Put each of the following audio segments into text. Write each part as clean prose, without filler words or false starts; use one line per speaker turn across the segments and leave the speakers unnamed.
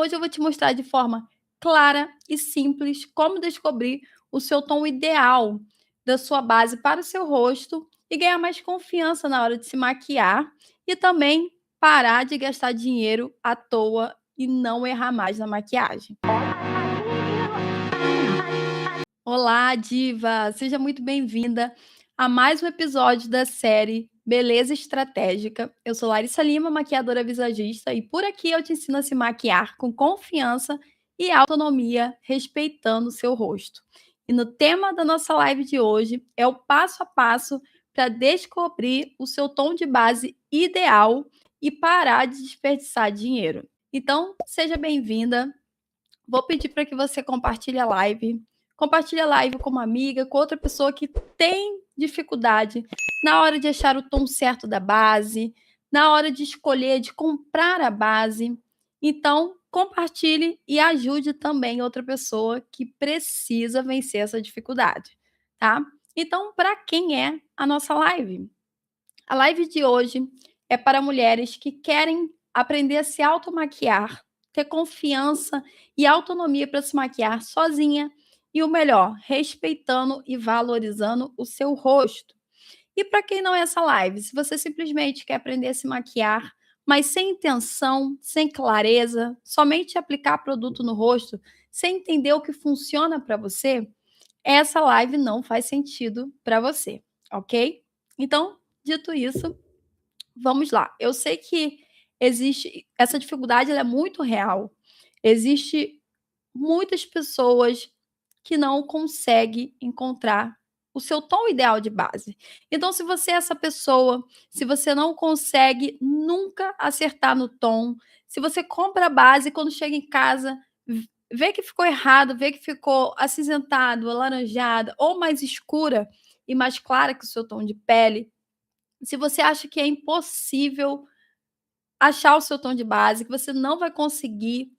hoje eu vou te mostrar de forma clara e simples como descobrir o seu tom ideal da sua base para o seu rosto e ganhar mais confiança na hora de se maquiar e também parar de gastar dinheiro à toa e não errar mais na maquiagem. Olá, diva! Seja muito bem-vinda a mais um episódio da série Beleza Estratégica. Eu sou Larissa Lima, maquiadora visagista, e por aqui eu te ensino a se maquiar com confiança e autonomia, respeitando o seu rosto. E no tema da nossa live de hoje é o passo a passo para descobrir o seu tom de base ideal e parar de desperdiçar dinheiro. Então, seja bem-vinda. Vou pedir para que você compartilhe a live. Compartilhe a live com uma amiga, com outra pessoa que tem dificuldade na hora de achar o tom certo da base, na hora de escolher, de comprar a base. Então, compartilhe e ajude também outra pessoa que precisa vencer essa dificuldade, tá? Então, para quem é a nossa live? A live de hoje é para mulheres que querem aprender a se automaquiar, ter confiança e autonomia para se maquiar sozinha e o melhor, respeitando e valorizando o seu rosto. E para quem não é essa live, se você simplesmente quer aprender a se maquiar, mas sem intenção, sem clareza, somente aplicar produto no rosto, sem entender o que funciona para você, essa live não faz sentido para você, ok? Então, dito isso, vamos lá. Eu sei que existe essa dificuldade, ela é muito real. Existe muitas pessoas que não conseguem encontrar o seu tom ideal de base. Então, se você é essa pessoa, se você não consegue nunca acertar no tom, se você compra a base e quando chega em casa vê que ficou errado, vê que ficou acinzentado, alaranjada ou mais escura e mais clara que o seu tom de pele, se você acha que é impossível achar o seu tom de base, que você não vai conseguir,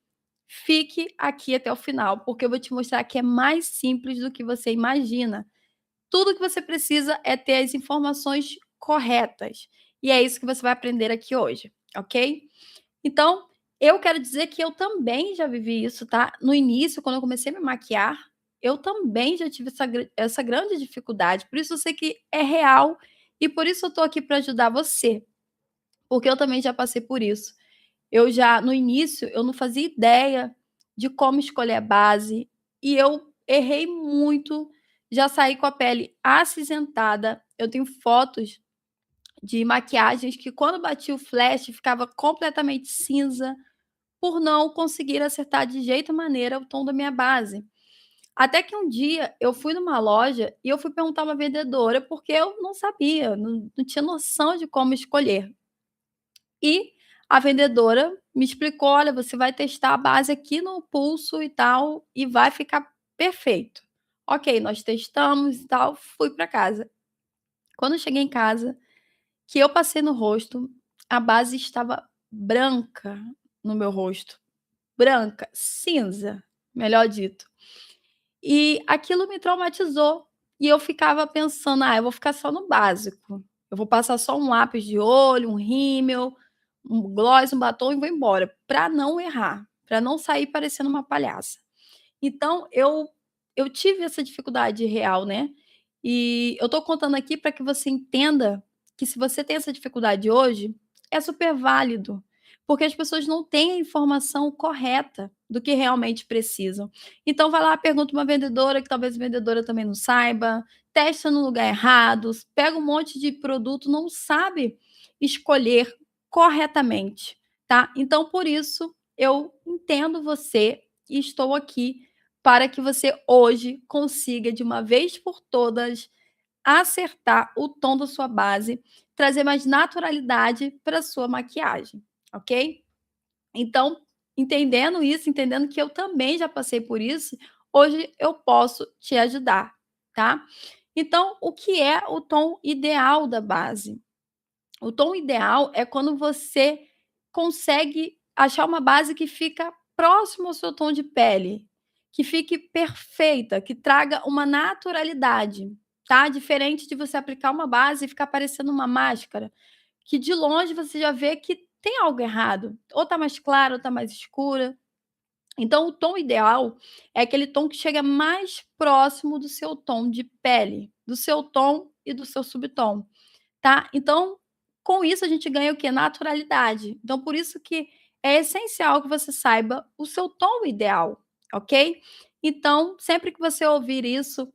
fique aqui até o final, porque eu vou te mostrar que é mais simples do que você imagina. Tudo que você precisa é ter as informações corretas. E é isso que você vai aprender aqui hoje, ok? Então, eu quero dizer que eu também já vivi isso, tá? No início, quando eu comecei a me maquiar, eu também já tive essa grande dificuldade. Por isso eu sei que é real e por isso eu tô aqui para ajudar você, porque eu também já passei por isso. Eu já, no início, eu não fazia ideia de como escolher a base e eu errei muito. Já saí com a pele acinzentada. Eu tenho fotos de maquiagens que, quando batia o flash, ficava completamente cinza por não conseguir acertar de jeito maneira o tom da minha base. Até que um dia eu fui numa loja e eu fui perguntar a uma vendedora porque eu não sabia, não tinha noção de como escolher. E a vendedora me explicou: "Olha, você vai testar a base aqui no pulso e tal, e vai ficar perfeito". Ok, nós testamos e tal, fui para casa. Quando eu cheguei em casa, que eu passei no rosto, a base estava branca no meu rosto, branca, cinza, melhor dito. E aquilo me traumatizou. E eu ficava pensando: "Ah, eu vou ficar só no básico. Eu vou passar só um lápis de olho, um rímel, um gloss, um batom e vou embora", para não errar, para não sair parecendo uma palhaça. Então eu tive essa dificuldade real, né. E eu tô contando aqui para que você entenda que, se você tem essa dificuldade hoje, é super válido, porque as pessoas não têm a informação correta do que realmente precisam. Então vai lá, pergunta uma vendedora que talvez a vendedora também não saiba, testa no lugar errado, pega um monte de produto, não sabe escolher corretamente, tá. Então por isso eu entendo você e estou aqui para que você hoje consiga, de uma vez por todas, acertar o tom da sua base, trazer mais naturalidade para a sua maquiagem, ok? Então, entendendo isso, entendendo que eu também já passei por isso, hoje eu posso te ajudar, tá? Então, o que é o tom ideal da base? O tom ideal é quando você consegue achar uma base que fica próximo ao seu tom de pele, que fique perfeita, que traga uma naturalidade, tá? Diferente de você aplicar uma base e ficar parecendo uma máscara, que de longe você já vê que tem algo errado. Ou tá mais clara ou tá mais escura. Então o tom ideal é aquele tom que chega mais próximo do seu tom de pele, do seu tom e do seu subtom, tá. Então, com isso a gente ganha o quê? Naturalidade. Então por isso que é essencial que você saiba o seu tom ideal, ok. Então, sempre que você ouvir isso,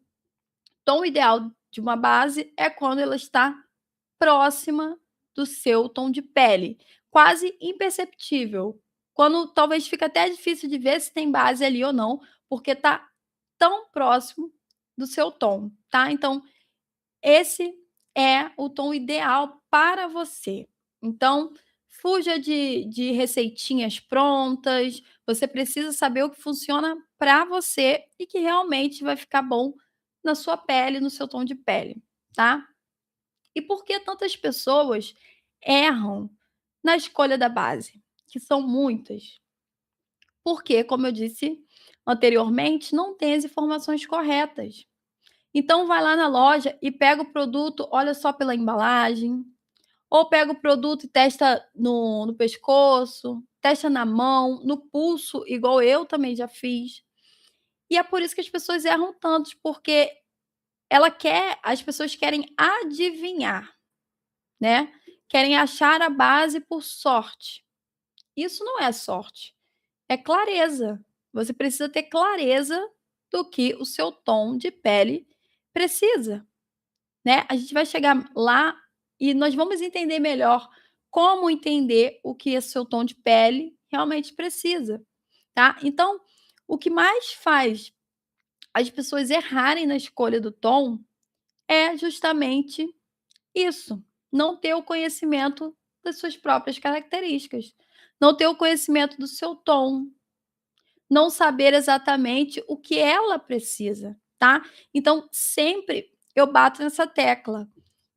tom ideal de uma base é quando ela está próxima do seu tom de pele, quase imperceptível, quando talvez fica até difícil de ver se tem base ali ou não, porque tá tão próximo do seu tom, tá. Então esse é o tom ideal para você. Então, fuja de receitinhas prontas, você precisa saber o que funciona para você e que realmente vai ficar bom na sua pele, no seu tom de pele, tá. E por que tantas pessoas erram na escolha da base? Que são muitas. Porque, como eu disse anteriormente, não tem as informações corretas. Então vai lá na loja e pega o produto, olha só pela embalagem, ou pega o produto e testa no pescoço, testa na mão, no pulso, igual eu também já fiz. E é por isso que as pessoas erram tantos, porque as pessoas querem adivinhar, né, querem achar a base por sorte. Isso não é sorte, é clareza. Você precisa ter clareza do que o seu tom de pele precisa. Né, a gente vai chegar lá e nós vamos entender melhor como entender o que esse seu tom de pele realmente precisa, tá. Então, o que mais faz as pessoas errarem na escolha do tom é justamente isso, não ter o conhecimento das suas próprias características, não ter o conhecimento do seu tom, não saber exatamente o que ela precisa, tá. Então sempre eu bato nessa tecla.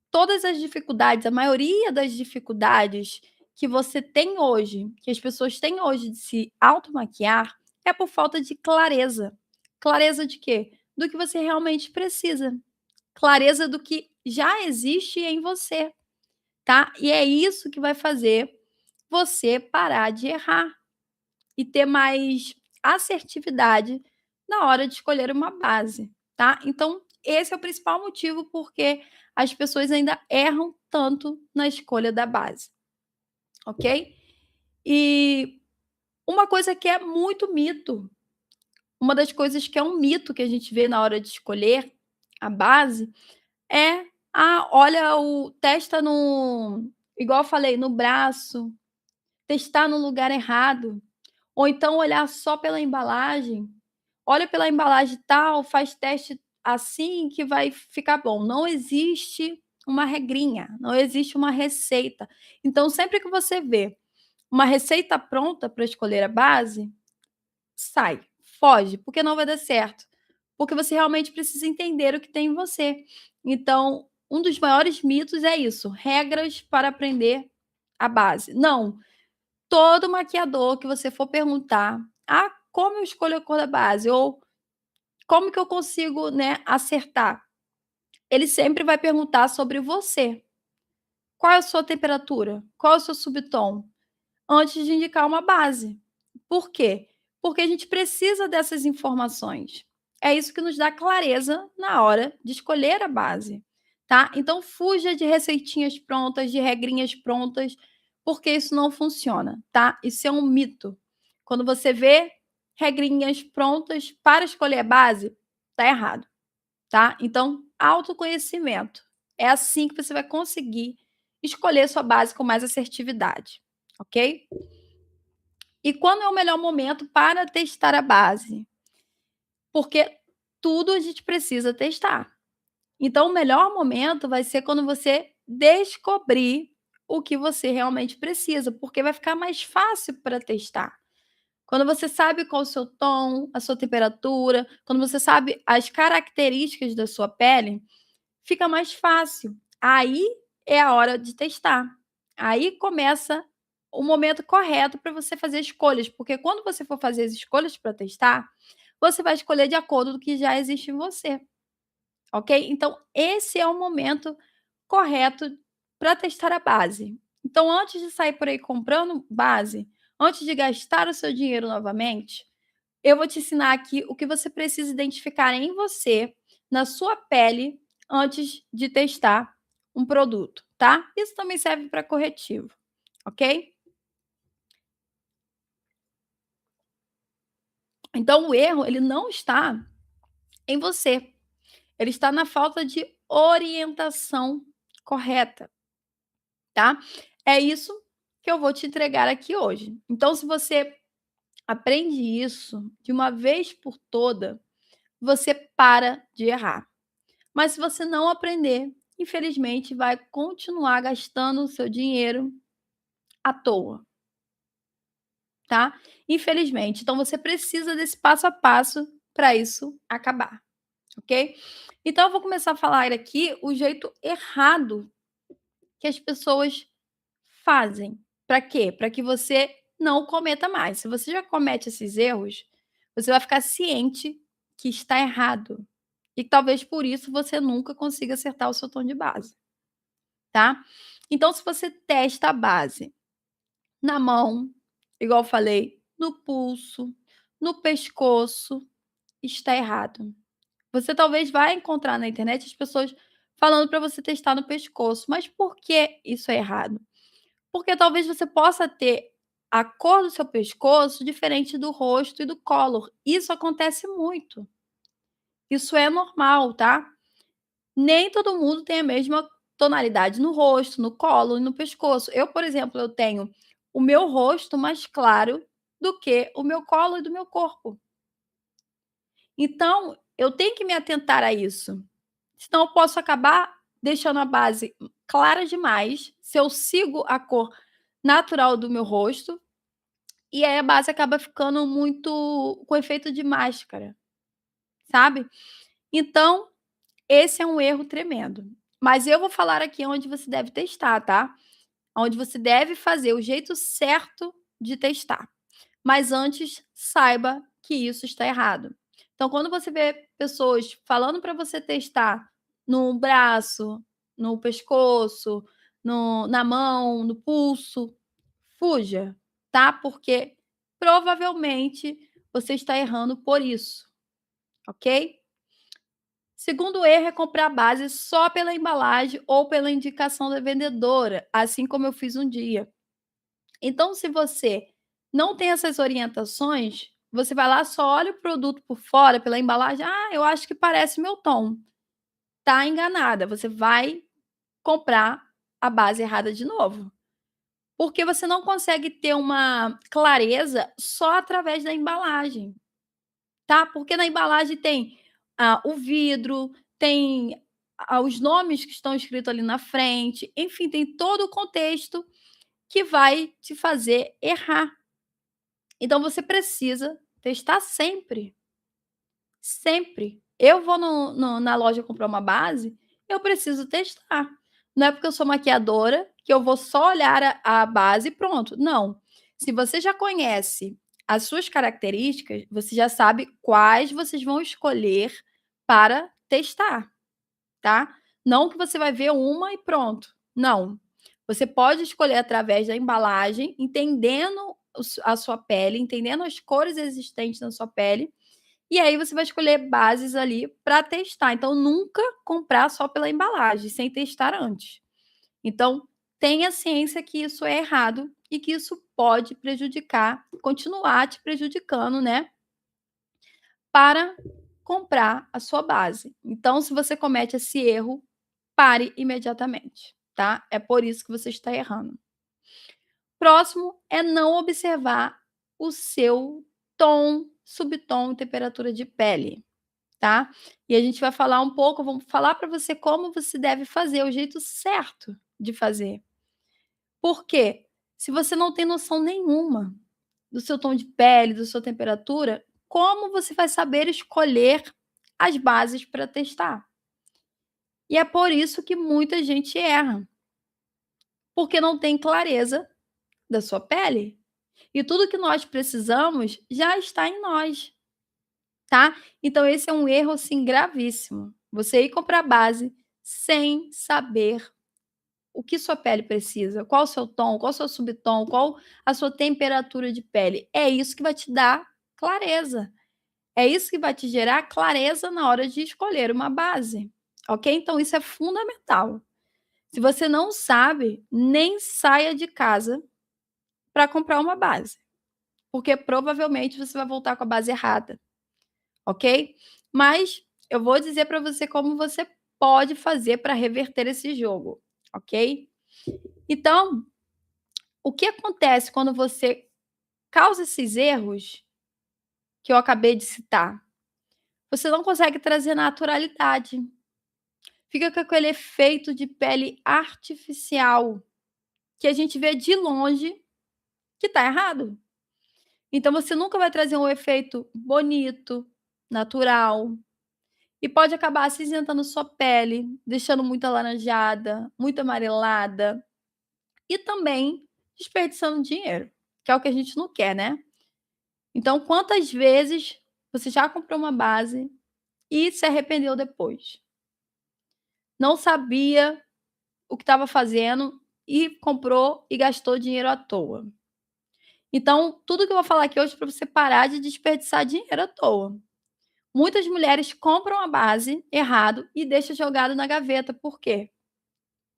Todas as dificuldades, a maioria das dificuldades que você tem hoje, que as pessoas têm hoje de se automaquiar, é por falta de clareza. Clareza de quê? Do que você realmente precisa. Clareza do que já existe em você, tá? E é isso que vai fazer você parar de errar e ter mais assertividade na hora de escolher uma base, tá? Então, esse é o principal motivo porque as pessoas ainda erram tanto na escolha da base, ok? E uma coisa que é muito mito, uma das coisas que é um mito que a gente vê na hora de escolher a base é: "Ah, olha o testa no", igual eu falei, no braço, testar no lugar errado, ou então olhar só pela embalagem. Olha pela embalagem tal, faz teste assim que vai ficar bom. Não existe uma regrinha, não existe uma receita. Então, sempre que você vê uma receita pronta para escolher a base, sai, foge, porque não vai dar certo. Porque você realmente precisa entender o que tem em você. Então, um dos maiores mitos é isso: regras para aprender a base. Não, todo maquiador que você for perguntar: "Ah, como eu escolho a cor da base?" Ou como que eu consigo, né, acertar? Ele sempre vai perguntar sobre você. Qual é a sua temperatura? Qual é o seu subtom? Antes de indicar uma base. Por quê? Porque a gente precisa dessas informações. É isso que nos dá clareza na hora de escolher a base, tá? Então fuja de receitinhas prontas, de regrinhas prontas, porque isso não funciona, tá? Isso é um mito. Quando você vê regrinhas prontas para escolher a base, tá errado, tá? Então, autoconhecimento. É assim que você vai conseguir escolher sua base com mais assertividade, ok? E quando é o melhor momento para testar a base? Porque tudo a gente precisa testar. Então, o melhor momento vai ser quando você descobrir o que você realmente precisa, porque vai ficar mais fácil para testar. Quando você sabe qual o seu tom, a sua temperatura, quando você sabe as características da sua pele, fica mais fácil. Aí é a hora de testar. Aí começa o momento correto para você fazer escolhas, porque quando você for fazer as escolhas para testar, você vai escolher de acordo com o que já existe em você, ok? Então, esse é o momento correto para testar a base. Então, antes de sair por aí comprando base, antes de gastar o seu dinheiro novamente, Eu vou te ensinar aqui o que você precisa identificar em você, na sua pele, antes de testar um produto, tá? Isso também serve para corretivo, ok? Então o erro, ele não está em você, ele está na falta de orientação correta, tá? É isso que eu vou te entregar aqui hoje. Então, se você aprende isso de uma vez por toda, você para de errar. Mas se você não aprender, infelizmente vai continuar gastando o seu dinheiro à toa, tá? Infelizmente. Então você precisa desse passo a passo para isso acabar, ok? Então eu vou começar a falar aqui o jeito errado que as pessoas fazem. Para quê? Para que você não cometa mais. Se você já comete esses erros, você vai ficar ciente que está errado. E talvez por isso você nunca consiga acertar o seu tom de base, tá? Então, se você testa a base na mão, igual eu falei, no pulso, no pescoço, está errado. Você talvez vai encontrar na internet as pessoas falando para você testar no pescoço, mas por que isso é errado? Porque talvez você possa ter a cor do seu pescoço diferente do rosto e do colo. Isso acontece muito. Isso é normal, tá? Nem todo mundo tem a mesma tonalidade no rosto, no colo e no pescoço. Eu, por exemplo, eu tenho o meu rosto mais claro do que o meu colo e do meu corpo. Então, eu tenho que me atentar a isso. Senão eu posso acabar deixando a base clara demais, se eu sigo a cor natural do meu rosto, e aí a base acaba ficando muito com efeito de máscara, sabe? Então, esse é um erro tremendo. Mas eu vou falar aqui onde você deve testar, tá? Onde você deve fazer o jeito certo de testar. Mas antes, saiba que isso está errado. Então, quando você vê pessoas falando para você testar no braço, no pescoço, na mão, no pulso, fuja, tá? Porque provavelmente você está errando por isso, ok? Segundo erro é comprar base só pela embalagem ou pela indicação da vendedora, assim como eu fiz um dia. Então, se você não tem essas orientações, você vai lá, só olha o produto por fora, pela embalagem, ah, eu acho que parece meu tom. Tá enganada, você vai comprar a base errada de novo. Porque você não consegue ter uma clareza só através da embalagem, tá? Porque na embalagem tem o vidro, tem os nomes que estão escritos ali na frente, enfim, tem todo o contexto que vai te fazer errar. Então você precisa testar sempre, sempre. Eu vou na loja comprar uma base, eu preciso testar. Não é porque eu sou maquiadora que eu vou só olhar a base e pronto. Não. Se você já conhece as suas características, você já sabe quais vocês vão escolher para testar, tá? Não que você vai ver uma e pronto. Não. Você pode escolher através da embalagem, entendendo a sua pele, entendendo as cores existentes na sua pele, e aí você vai escolher bases ali para testar. Então, nunca comprar só pela embalagem, sem testar antes. Então, tenha ciência que isso é errado e que isso pode prejudicar, continuar te prejudicando, né? Para comprar a sua base. Então, se você comete esse erro, pare imediatamente, tá? É por isso que você está errando. Próximo é não observar o seu tom, subtom e temperatura de pele, tá? E a gente vai falar um pouco, vamos falar para você como você deve fazer, o jeito certo de fazer. Por quê? Se você não tem noção nenhuma do seu tom de pele, da sua temperatura, como você vai saber escolher as bases para testar? E é por isso que muita gente erra, porque não tem clareza da sua pele. E tudo que nós precisamos já está em nós, tá? Então esse é um erro, assim, gravíssimo. Você ir comprar base sem saber o que sua pele precisa, qual o seu tom, qual o seu subtom, qual a sua temperatura de pele. É isso que vai te dar clareza. É isso que vai te gerar clareza na hora de escolher uma base, ok? Então isso é fundamental. Se você não sabe, nem saia de casa para comprar uma base, porque provavelmente você vai voltar com a base errada, ok? Mas eu vou dizer para você como você pode fazer para reverter esse jogo, ok? Então, o que acontece quando você causa esses erros que eu acabei de citar? Você não consegue trazer naturalidade. Fica com aquele efeito de pele artificial, que a gente vê de longe que está errado. Então você nunca vai trazer um efeito bonito, natural, e pode acabar acinzentando sua pele, deixando muito alaranjada, muito amarelada e também desperdiçando dinheiro, que é o que a gente não quer, né? Então, quantas vezes você já comprou uma base e se arrependeu depois? Não sabia o que estava fazendo e comprou e gastou dinheiro à toa. Então, tudo que eu vou falar aqui hoje é para você parar de desperdiçar dinheiro à toa. Muitas mulheres compram a base errado e deixam jogado na gaveta. Por quê?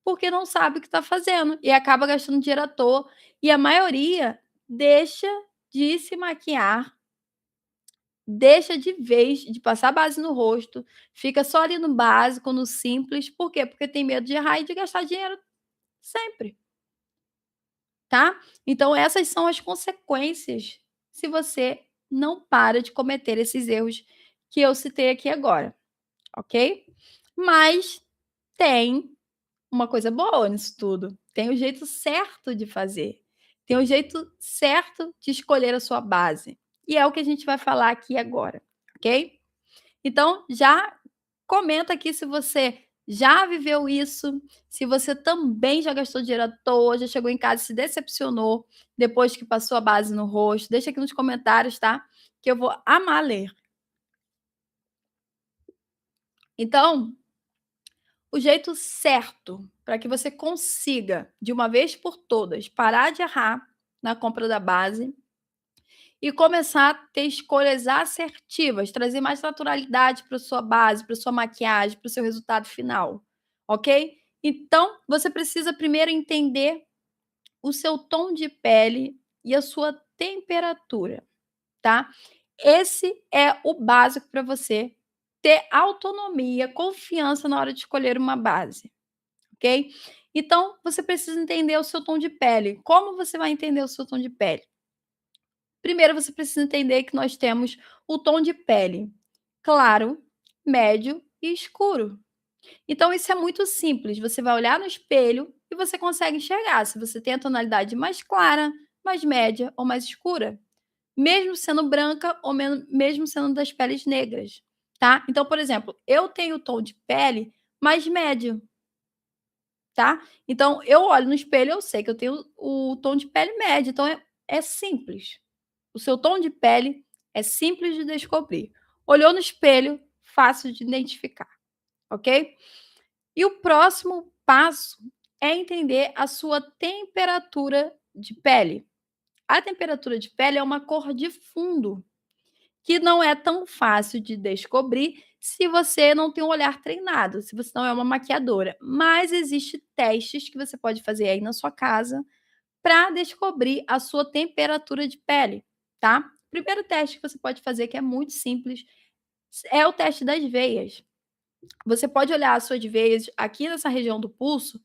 Porque não sabe o que está fazendo e acaba gastando dinheiro à toa. E a maioria deixa de se maquiar, deixa de vez de passar base no rosto, fica só ali no básico, no simples. Por quê? Porque tem medo de errar e de gastar dinheiro sempre. Tá? Então essas são as consequências se você não para de cometer esses erros que eu citei aqui agora, ok? Mas tem uma coisa boa nisso tudo, tem o jeito certo de fazer, tem o jeito certo de escolher a sua base, e é o que a gente vai falar aqui agora, ok? Então já comenta aqui se você já viveu isso, se você também já gastou dinheiro à toa, já chegou em casa e se decepcionou depois que passou a base no rosto. Deixa aqui nos comentários, tá? Que eu vou amar ler. Então, o jeito certo para que você consiga, de uma vez por todas, parar de errar na compra da base e começar a ter escolhas assertivas, trazer mais naturalidade para sua base, para sua maquiagem, para o seu resultado final, ok? Então, você precisa primeiro entender o seu tom de pele e a sua temperatura, tá? Esse é o básico para você ter autonomia, confiança na hora de escolher uma base, ok? Então, você precisa entender o seu tom de pele. Como você vai entender o seu tom de pele? Primeiro você precisa entender que nós temos o tom de pele claro, médio e escuro. Então isso é muito simples, você vai olhar no espelho e você consegue enxergar se você tem a tonalidade mais clara, mais média ou mais escura, mesmo sendo branca ou mesmo sendo das peles negras, tá? Então, por exemplo, eu tenho o tom de pele mais médio, tá? Então eu olho no espelho, eu sei que eu tenho o tom de pele médio, então é simples. O seu tom de pele é simples de descobrir. Olhou no espelho, fácil de identificar, ok? E o próximo passo é entender a sua temperatura de pele. A temperatura de pele é uma cor de fundo que não é tão fácil de descobrir se você não tem um olhar treinado, se você não é uma maquiadora. Mas existem testes que você pode fazer aí na sua casa para descobrir a sua temperatura de pele, tá? O primeiro teste que você pode fazer, que é muito simples, é o teste das veias. Você pode olhar as suas veias aqui nessa região do pulso,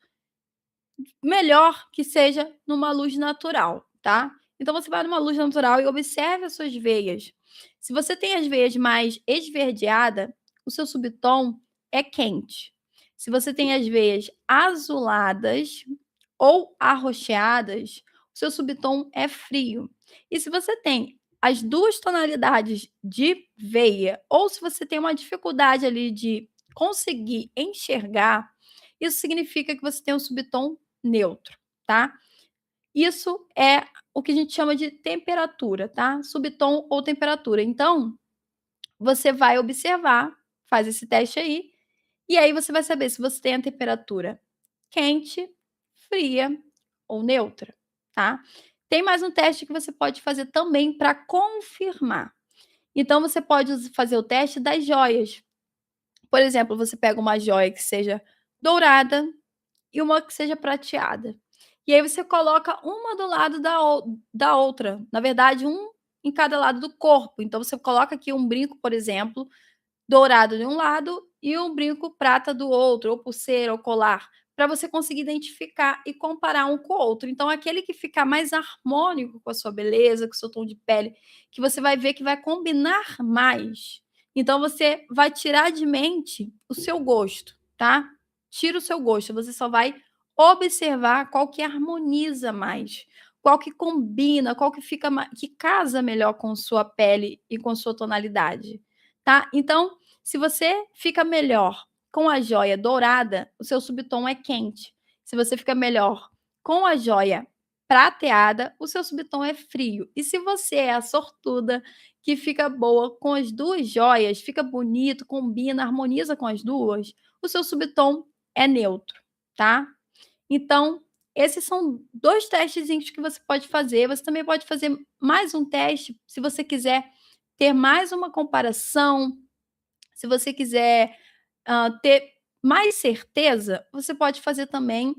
melhor que seja numa luz natural, tá? Então você vai numa luz natural e observe as suas veias. Se você tem as veias mais esverdeadas, o seu subtom é quente. Se você tem as veias azuladas ou arroxeadas, o seu subtom é frio. E se você tem as duas tonalidades de veia, ou se você tem uma dificuldade ali de conseguir enxergar, isso significa que você tem um subtom neutro, tá? Isso é o que a gente chama de temperatura, tá? Subtom ou temperatura. Então, você vai observar, faz esse teste aí, e aí você vai saber se você tem a temperatura quente, fria ou neutra, tá? Tem mais um teste que você pode fazer também para confirmar. Então você pode fazer o teste das joias. Por exemplo, você pega uma joia que seja dourada e uma que seja prateada. E aí você coloca uma do lado da outra, na verdade, um em cada lado do corpo. Então você coloca aqui um brinco, por exemplo, dourado de um lado e um brinco prata do outro, ou pulseira ou colar, para você conseguir identificar e comparar um com o outro. Então, aquele que ficar mais harmônico com a sua beleza, com o seu tom de pele, que você vai ver que vai combinar mais. Então, você vai tirar de mente o seu gosto, tá? Tira o seu gosto, você só vai observar qual que harmoniza mais, qual que combina, qual que fica que casa melhor com sua pele e com sua tonalidade. Tá? Então, se você fica melhor com a joia dourada, o seu subtom é quente. Se você fica melhor com a joia prateada, o seu subtom é frio. E se você é a sortuda que fica boa com as duas joias, fica bonito, combina, harmoniza com as duas, o seu subtom é neutro, tá? Então, esses são 2 testezinhos que você pode fazer. Você também pode fazer mais um teste, se você quiser ter mais uma comparação, se você quiser, ter mais certeza, você pode fazer também,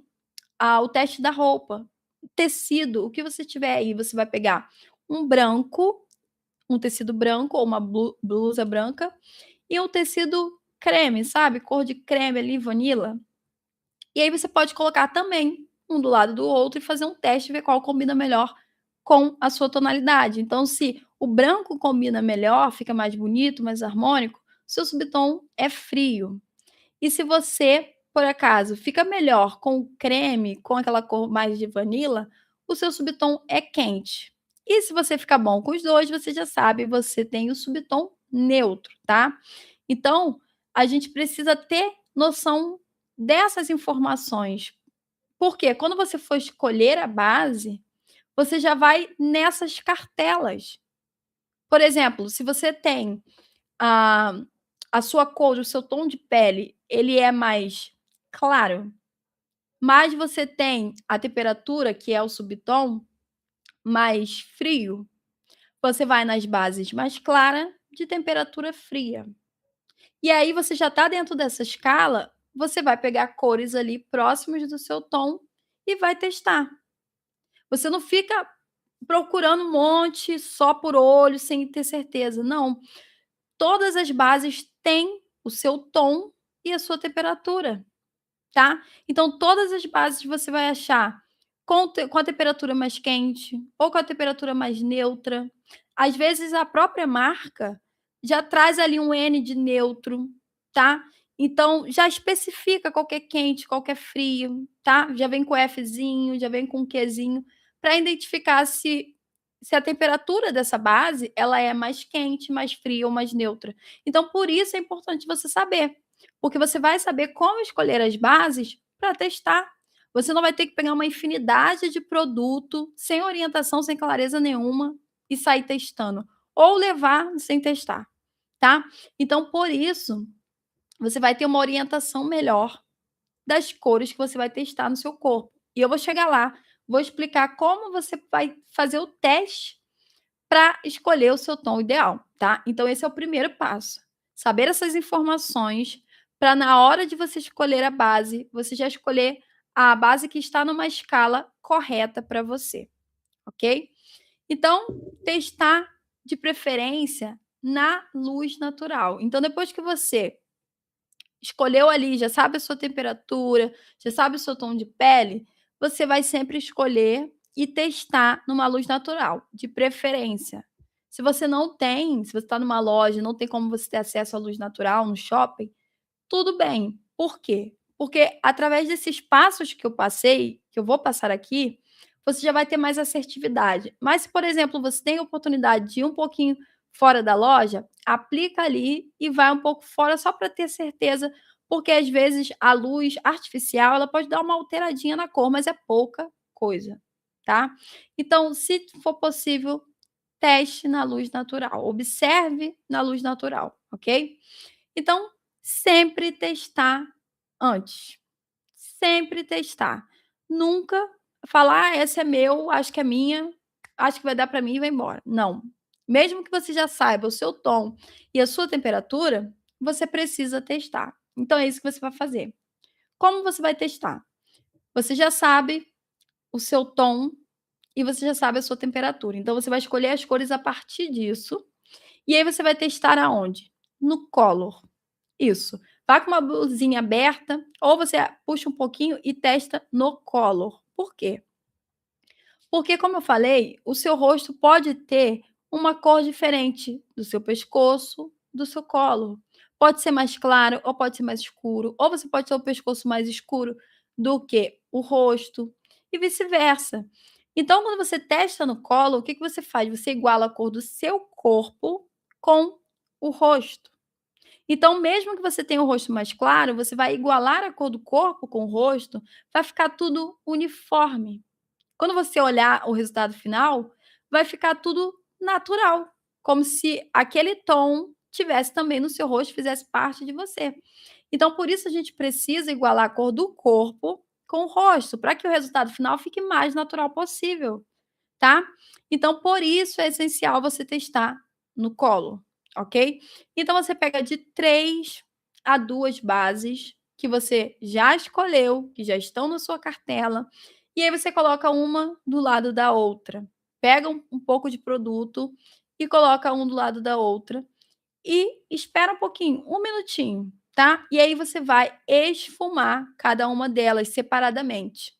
o teste da roupa. Tecido, o que você tiver aí, você vai pegar um branco, um tecido branco ou uma blusa branca e um tecido creme, sabe, cor de creme ali, vanila. E aí você pode colocar também um do lado do outro e fazer um teste e ver qual combina melhor com a sua tonalidade. Então, se o branco combina melhor, fica mais bonito, mais harmônico, seu subtom é frio. E se você, por acaso, fica melhor com o creme, com aquela cor mais de vanila, o seu subtom é quente. E se você ficar bom com os dois, você já sabe, você tem o subtom neutro, tá? Então, a gente precisa ter noção dessas informações. Porque quando você for escolher a base, você já vai nessas cartelas. Por exemplo, se você tem a a sua cor, o seu tom de pele, ele é mais claro, mas você tem a temperatura, que é o subtom, mais frio, você vai nas bases mais clara, de temperatura fria. E aí você já está dentro dessa escala, você vai pegar cores ali próximas do seu tom e vai testar. Você não fica procurando um monte só por olho, sem ter certeza, não. Todas as bases têm o seu tom e a sua temperatura, tá? Então todas as bases você vai achar com a temperatura mais quente ou com a temperatura mais neutra. Às vezes a própria marca já traz ali um N de neutro, tá? Então já especifica qual que é quente, qual que é frio, tá? Já vem com Fzinho, já vem com Qzinho, para identificar se a temperatura dessa base, ela é mais quente, mais fria ou mais neutra. Então por isso é importante você saber, porque você vai saber como escolher as bases para testar. Você não vai ter que pegar uma infinidade de produto, sem orientação, sem clareza nenhuma, e sair testando, ou levar sem testar, tá? Então, por isso, você vai ter uma orientação melhor das cores que você vai testar no seu corpo. E eu vou chegar lá, vou explicar como você vai fazer o teste para escolher o seu tom ideal, tá? Então esse é o primeiro passo. Saber essas informações para na hora de você escolher a base, você já escolher a base que está numa escala correta para você, ok? Então, testar de preferência na luz natural. Então, depois que você escolheu ali, já sabe a sua temperatura, já sabe o seu tom de pele, você vai sempre escolher e testar numa luz natural, de preferência. Se você não tem, se você está numa loja, não tem como você ter acesso à luz natural no shopping, tudo bem. Por quê? Porque através desses passos que eu passei, que eu vou passar aqui, você já vai ter mais assertividade. Mas se, por exemplo, você tem a oportunidade de ir um pouquinho fora da loja, aplica ali e vai um pouco fora só para ter certeza, porque às vezes a luz artificial, ela pode dar uma alteradinha na cor, mas é pouca coisa, tá? Então, se for possível, teste na luz natural, observe na luz natural, ok? Então, sempre testar antes. Sempre testar. Nunca falar: "Ah, esse é meu, acho que é minha, acho que vai dar para mim e vai embora". Não. mesmo que você já saiba o seu tom e a sua temperatura, você precisa testar. Então é isso que você vai fazer. Como você vai testar? Você já sabe o seu tom e você já sabe a sua temperatura. Então você vai escolher as cores a partir disso. E aí você vai testar aonde? No Color. Isso. Vá com uma blusinha aberta ou você puxa um pouquinho e testa no Color. Por quê? Porque, como eu falei, o seu rosto pode ter uma cor diferente do seu pescoço, do seu colo. Pode ser mais claro ou pode ser mais escuro, ou você pode ter o pescoço mais escuro do que o rosto, e vice-versa. Então, quando você testa no colo, o que que você faz? Você iguala a cor do seu corpo com o rosto. Então, mesmo que você tenha o rosto mais claro, você vai igualar a cor do corpo com o rosto, vai ficar tudo uniforme. Quando você olhar o resultado final, vai ficar tudo natural, como se aquele tom tivesse também no seu rosto, fizesse parte de você. Então, por isso a gente precisa igualar a cor do corpo com o rosto, para que o resultado final fique mais natural possível, tá? Então, por isso é essencial você testar no colo, ok? Então, você pega de 3 a 2 bases que você já escolheu, que já estão na sua cartela, e aí você coloca uma do lado da outra. Pega um pouco de produto e coloca um do lado da outra e espera um pouquinho, um minutinho, tá? E aí você vai esfumar cada uma delas separadamente.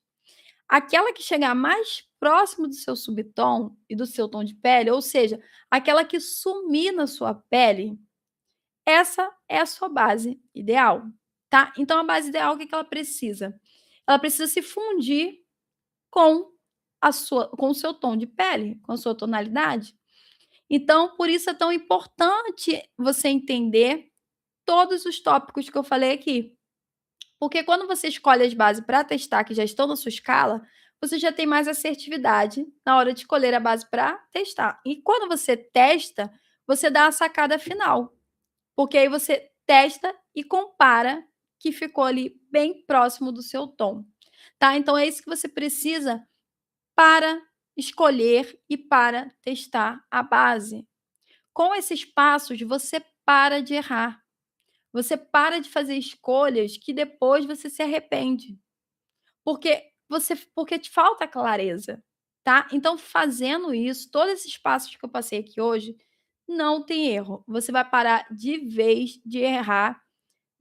Aquela que chegar mais próximo do seu subtom e do seu tom de pele, ou seja, aquela que sumir na sua pele, essa é a sua base ideal, tá? Então a base ideal, o que que ela precisa? Ela precisa se fundir com com o seu tom de pele, com a sua tonalidade. Então, por isso é tão importante você entender todos os tópicos que eu falei aqui. Porque quando você escolhe as bases para testar que já estão na sua escala, você já tem mais assertividade na hora de escolher a base para testar. E quando você testa, você dá a sacada final, porque aí você testa e compara que ficou ali bem próximo do seu tom, tá? Então é isso que você precisa para escolher e para testar a base. Com esses passos, você para de errar. Você para de fazer escolhas que depois você se arrepende, porque te falta clareza, tá? Então fazendo isso, todos esses passos que eu passei aqui hoje, não tem erro. Você vai parar de vez de errar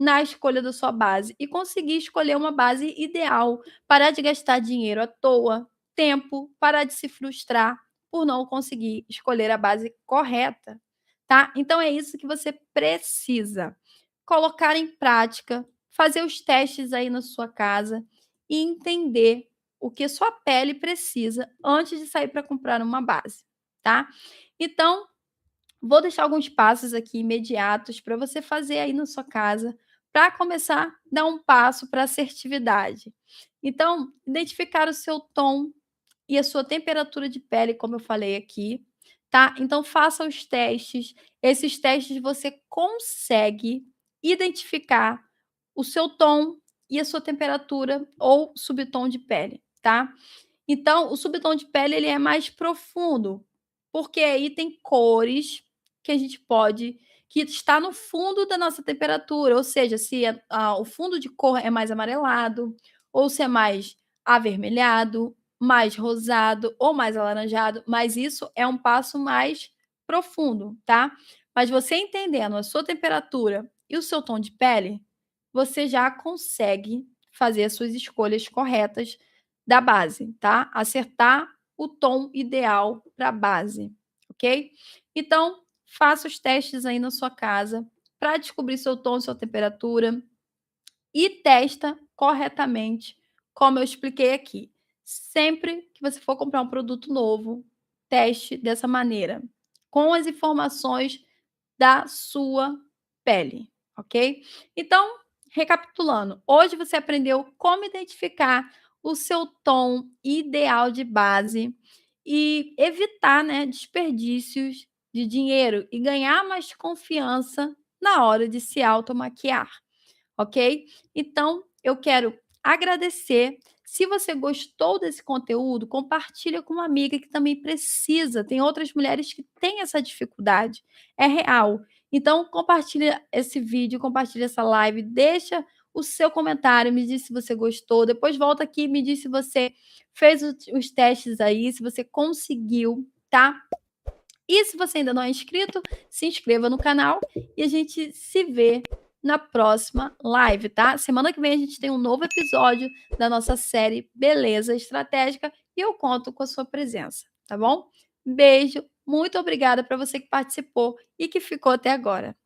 na escolha da sua base e conseguir escolher uma base ideal, parar de gastar dinheiro à toa, tempo, parar de se frustrar por não conseguir escolher a base correta, tá? Então é isso que você precisa colocar em prática, fazer os testes aí na sua casa e entender o que sua pele precisa antes de sair para comprar uma base, tá? Então, vou deixar alguns passos aqui imediatos para você fazer aí na sua casa, para começar a dar um passo para assertividade. Então, identificar o seu tom e a sua temperatura de pele, como eu falei aqui, tá? Então, faça os testes. Esses testes você consegue identificar o seu tom e a sua temperatura ou subtom de pele, tá? Então, o subtom de pele ele é mais profundo, porque aí tem cores que a gente pode que está no fundo da nossa temperatura, ou seja, se o fundo de cor é mais amarelado, ou se é mais avermelhado, mais rosado ou mais alaranjado, mas isso é um passo mais profundo, tá? Mas você entendendo a sua temperatura e o seu tom de pele, você já consegue fazer as suas escolhas corretas da base, tá? Acertar o tom ideal para a base, ok? Então, faça os testes aí na sua casa para descobrir seu tom e sua temperatura e testa corretamente, como eu expliquei aqui. Sempre que você for comprar um produto novo, teste dessa maneira, com as informações da sua pele, ok? Então, recapitulando, hoje você aprendeu como identificar o seu tom ideal de base e evitar, né, desperdícios de dinheiro e ganhar mais confiança na hora de se automaquiar, ok? Então, eu quero agradecer Se você gostou desse conteúdo, compartilha com uma amiga que também precisa. Tem outras mulheres que têm essa dificuldade, é real. Então compartilha esse vídeo, compartilha essa live, deixa o seu comentário, me diz se você gostou, depois volta aqui e me diz se você fez os testes aí, se você conseguiu, tá? E se você ainda não é inscrito, se inscreva no canal e a gente se vê na próxima live, tá? Semana que vem a gente tem um novo episódio da nossa série Beleza Estratégica e eu conto com a sua presença, tá bom? Beijo, muito obrigada para você que participou e que ficou até agora.